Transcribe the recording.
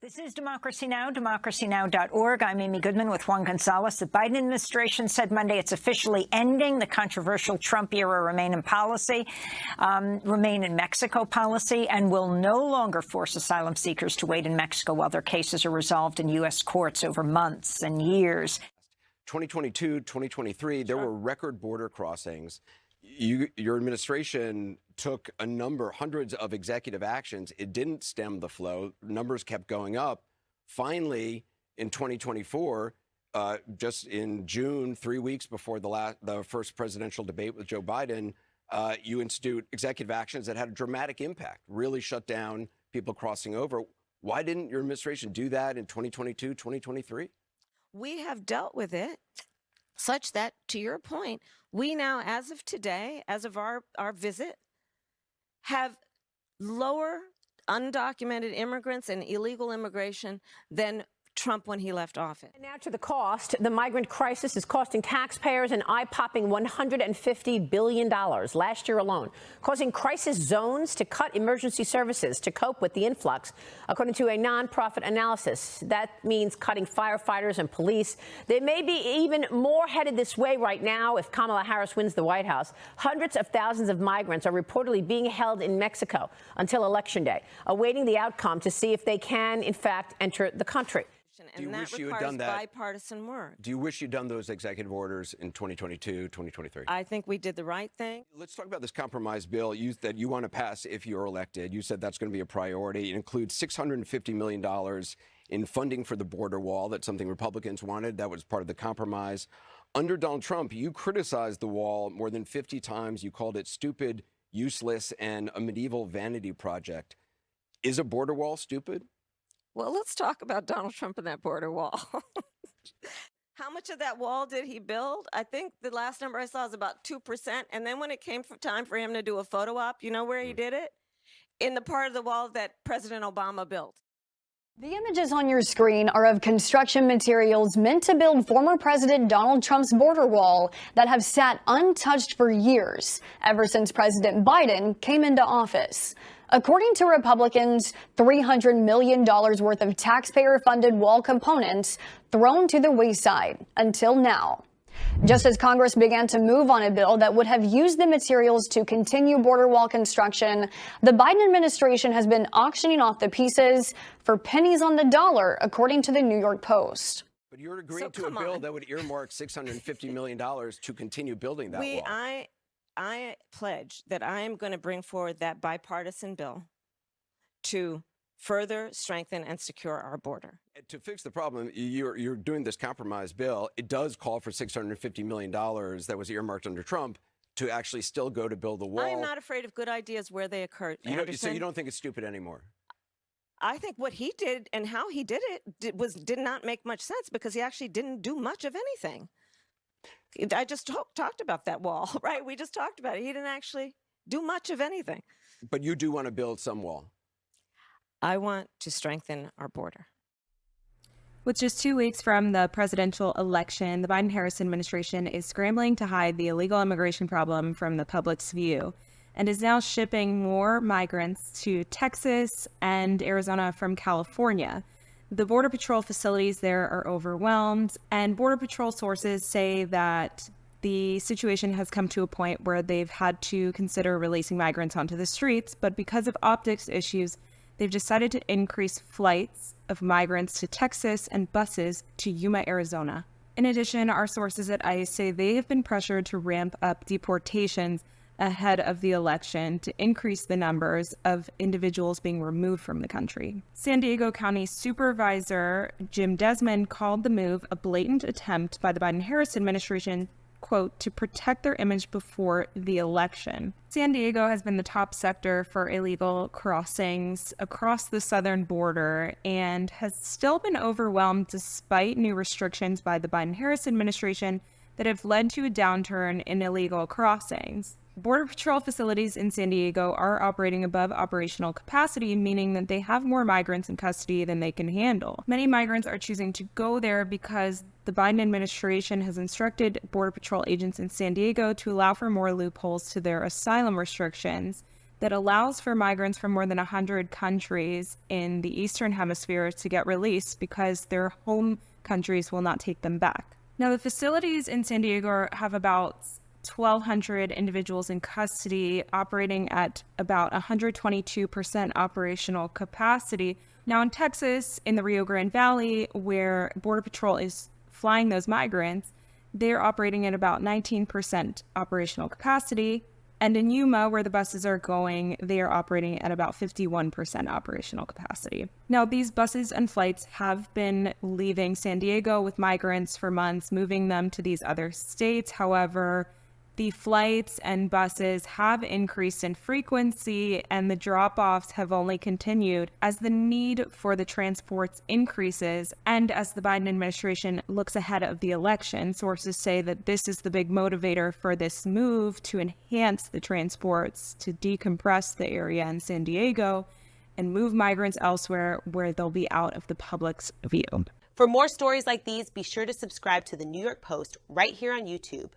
This is Democracy Now!, democracynow.org. I'm Amy Goodman with Juan Gonzalez. The Biden administration said Monday it's officially ending the controversial Trump-era Remain in Mexico policy and will no longer force asylum seekers to wait in Mexico while their cases are resolved in U.S. courts over months and years. 2022, 2023, there were record border crossings. Your administration took hundreds of executive actions. It didn't stem the flow. Numbers kept going up. Finally, in 2024, just in June, 3 weeks before the first presidential debate with Joe Biden, you institute executive actions that had a dramatic impact, really shut down people crossing over. Why didn't your administration do that in 2022, 2023? We have dealt with it such that, to your point, we now, as of today, as of our visit, have lower undocumented immigrants and illegal immigration than Trump when he left office. And now to the cost. The migrant crisis is costing taxpayers an eye-popping $150 billion last year alone, causing crisis zones to cut emergency services to cope with the influx. According to a nonprofit analysis, that means cutting firefighters and police. They may be even more headed this way right now if Kamala Harris wins the White House. Hundreds of thousands of migrants are reportedly being held in Mexico until Election Day, awaiting the outcome to see if they can, in fact, enter the country. And that requires bipartisan work. Do you wish you'd done those executive orders in 2022, 2023? I think we did the right thing. Let's talk about this compromise bill that you want to pass if you're elected. You said that's going to be a priority. It includes $650 million in funding for the border wall. That's something Republicans wanted. That was part of the compromise. Under Donald Trump, you criticized the wall more than 50 times. You called it stupid, useless, and a medieval vanity project. Is a border wall stupid? Well, let's talk about Donald Trump and that border wall. How much of that wall did he build? I think the last number I saw is about 2%. And then when it came time for him to do a photo op, you know where he did it? In the part of the wall that President Obama built. The images on your screen are of construction materials meant to build former President Donald Trump's border wall that have sat untouched for years, ever since President Biden came into office. According to Republicans, $300 million worth of taxpayer-funded wall components thrown to the wayside until now. Just as Congress began to move on a bill that would have used the materials to continue border wall construction, the Biden administration has been auctioning off the pieces for pennies on the dollar, according to the New York Post. But you're agreeing to a bill that would earmark $650 million to continue building that wall. I pledge that I am going to bring forward that bipartisan bill to further strengthen and secure our border. To fix the problem, you're doing this compromise bill. It does call for $650 million that was earmarked under Trump to actually still go to build the wall. I am not afraid of good ideas where they occur. So you don't think it's stupid anymore? I think what he did and how he did it did not make much sense because he actually didn't do much of anything. I just talked about that wall, right? We just talked about it. He didn't actually do much of anything. But you do want to build some wall. I want to strengthen our border. With just 2 weeks from the presidential election, the Biden-Harris administration is scrambling to hide the illegal immigration problem from the public's view and is now shipping more migrants to Texas and Arizona from California. The Border Patrol facilities there are overwhelmed, and Border Patrol sources say that the situation has come to a point where they've had to consider releasing migrants onto the streets, but because of optics issues, they've decided to increase flights of migrants to Texas and buses to Yuma, Arizona. In addition, our sources at ICE say they have been pressured to ramp up deportations ahead of the election to increase the numbers of individuals being removed from the country. San Diego County Supervisor Jim Desmond called the move a blatant attempt by the Biden-Harris administration, quote, to protect their image before the election. San Diego has been the top sector for illegal crossings across the southern border and has still been overwhelmed despite new restrictions by the Biden-Harris administration that have led to a downturn in illegal crossings. Border Patrol facilities in San Diego are operating above operational capacity, meaning that they have more migrants in custody than they can handle. Many migrants are choosing to go there because the Biden administration has instructed Border Patrol agents in San Diego to allow for more loopholes to their asylum restrictions. that allows for migrants from more than 100 countries in the Eastern Hemisphere to get released because their home countries will not take them back. Now, the facilities in San Diego have about 1,200 individuals in custody, operating at about 122% operational capacity. Now, in Texas, in the Rio Grande Valley, where Border Patrol is flying those migrants, they're operating at about 19% operational capacity. And in Yuma, where the buses are going, they are operating at about 51% operational capacity. Now, these buses and flights have been leaving San Diego with migrants for months, moving them to these other states. However, the flights and buses have increased in frequency, and the drop-offs have only continued as the need for the transports increases. And as the Biden administration looks ahead of the election, sources say that this is the big motivator for this move to enhance the transports, to decompress the area in San Diego and move migrants elsewhere where they'll be out of the public's view. For more stories like these, be sure to subscribe to the New York Post right here on YouTube.